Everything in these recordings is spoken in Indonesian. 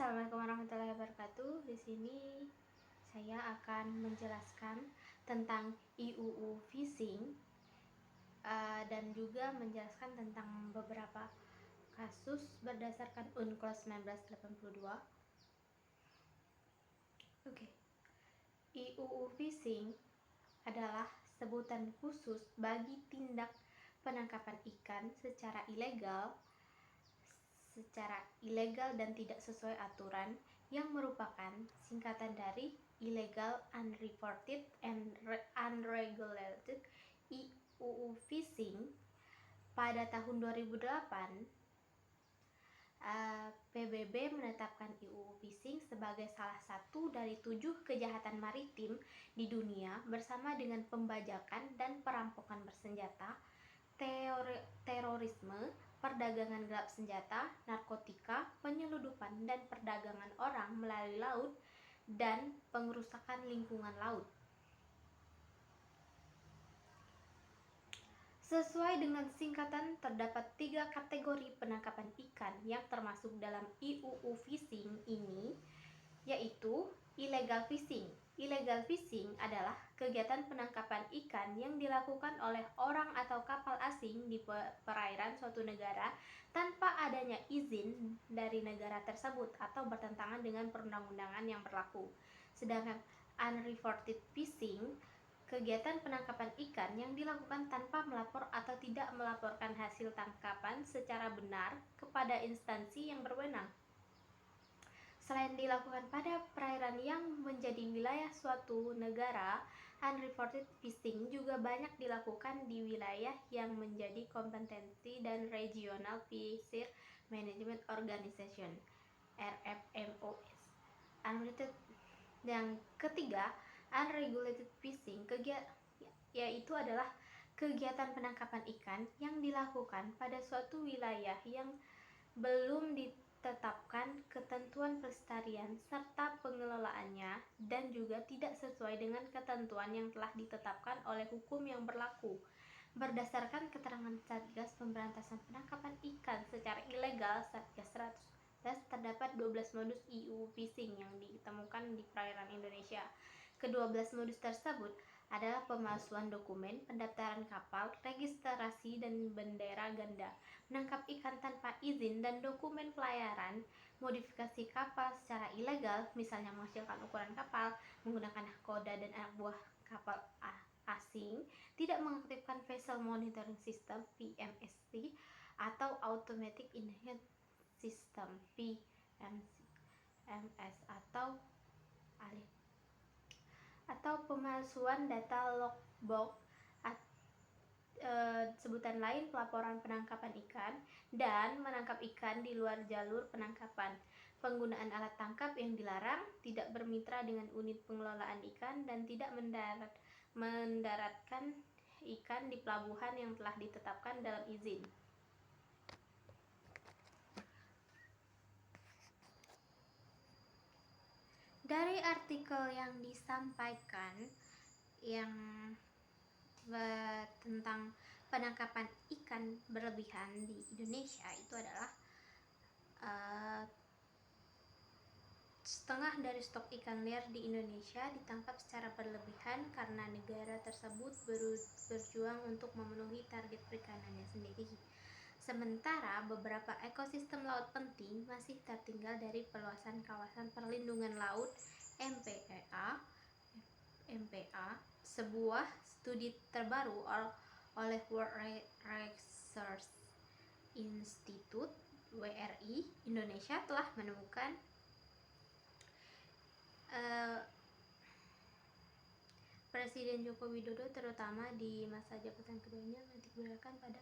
Assalamualaikum warahmatullahi wabarakatuh. Di sini saya akan menjelaskan tentang IUU Fishing dan juga menjelaskan tentang beberapa kasus berdasarkan UNCLOS 1982. IUU Fishing adalah sebutan khusus bagi tindak penangkapan ikan secara ilegal dan tidak sesuai aturan, yang merupakan singkatan dari Illegal, Unreported, and Unregulated IUU Fishing. Pada tahun 2008, PBB menetapkan IUU Fishing sebagai salah satu dari 7 kejahatan maritim di dunia, bersama dengan pembajakan dan perampokan bersenjata, terorisme, perdagangan gelap senjata, narkotika, penyelundupan dan perdagangan orang melalui laut, dan pengerusakan lingkungan laut. Sesuai dengan singkatan, terdapat 3 kategori penangkapan ikan yang termasuk dalam IUU Fishing ini, yaitu illegal fishing. Illegal fishing adalah kegiatan penangkapan ikan yang dilakukan oleh orang atau kapal asing di perairan suatu negara tanpa adanya izin dari negara tersebut atau bertentangan dengan perundang-undangan yang berlaku. Sedangkan unreported fishing, kegiatan penangkapan ikan yang dilakukan tanpa melapor atau tidak melaporkan hasil tangkapan secara benar kepada instansi yang berwenang. Selain dilakukan pada perairan yang menjadi wilayah suatu negara, unreported fishing juga banyak dilakukan di wilayah yang menjadi kompetensi dan Regional Fisheries Management Organization (RFMOS). Yang ketiga, unregulated fishing, yaitu adalah kegiatan penangkapan ikan yang dilakukan pada suatu wilayah yang belum ditetapkan ketentuan pelestarian serta pengelolaannya dan juga tidak sesuai dengan ketentuan yang telah ditetapkan oleh hukum yang berlaku. Berdasarkan keterangan Satgas Pemberantasan Penangkapan Ikan secara Ilegal Satgas 111, terdapat 12 modus IUU Fishing yang ditemukan di perairan Indonesia. Ke-12 modus tersebut adalah pemalsuan dokumen pendaftaran kapal, registrasi dan bendera ganda, menangkap ikan tanpa izin dan dokumen pelayaran, modifikasi kapal secara ilegal, misalnya mengecilkan ukuran kapal, menggunakan nahkoda dan anak buah kapal asing, tidak mengaktifkan Vessel Monitoring System (VMST) atau Automatic Inherit System (VMS) atau pemalsuan data logbook, sebutan lain pelaporan penangkapan ikan, dan menangkap ikan di luar jalur penangkapan, penggunaan alat tangkap yang dilarang, tidak bermitra dengan unit pengelolaan ikan, dan tidak mendaratkan ikan di pelabuhan yang telah ditetapkan dalam izin. Dari artikel yang disampaikan yang tentang penangkapan ikan berlebihan di Indonesia, itu adalah setengah dari stok ikan liar di Indonesia ditangkap secara berlebihan karena negara tersebut berjuang untuk memenuhi target perikanannya sendiri. Sementara beberapa ekosistem laut penting masih tertinggal dari perluasan kawasan perlindungan laut MPA. Sebuah studi terbaru oleh World Research Institute (WRI) Indonesia telah menemukan Presiden Joko Widodo, terutama di masa jabatan keduanya, menitik beratkan pada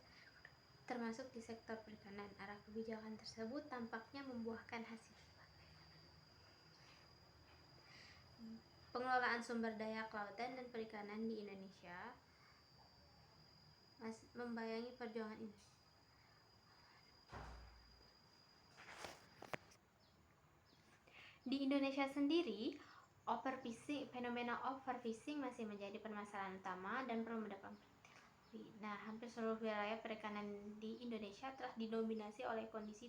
termasuk di sektor perikanan. Arah kebijakan tersebut tampaknya membuahkan hasil. Pengelolaan sumber daya kelautan dan perikanan di Indonesia membayangi perjuangan ini. Di Indonesia sendiri, fenomena overfishing masih menjadi permasalahan utama dan perlu mendapat perhatian. Hampir seluruh wilayah perikanan di Indonesia telah didominasi oleh kondisi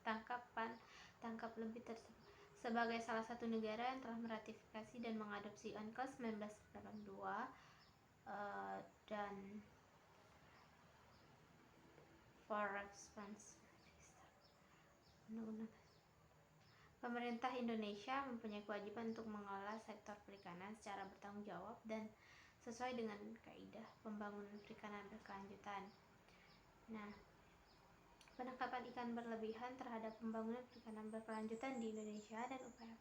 tangkapan tangkap lebih tersebut sebagai salah satu negara yang telah meratifikasi dan mengadopsi UNCLOS 1982 dan for response. Pemerintah Indonesia mempunyai kewajiban untuk mengelola sektor perikanan secara bertanggung jawab dan sesuai dengan kaidah pembangunan perikanan berkelanjutan. Nah, penangkapan ikan berlebihan terhadap pembangunan perikanan berkelanjutan di Indonesia dan upaya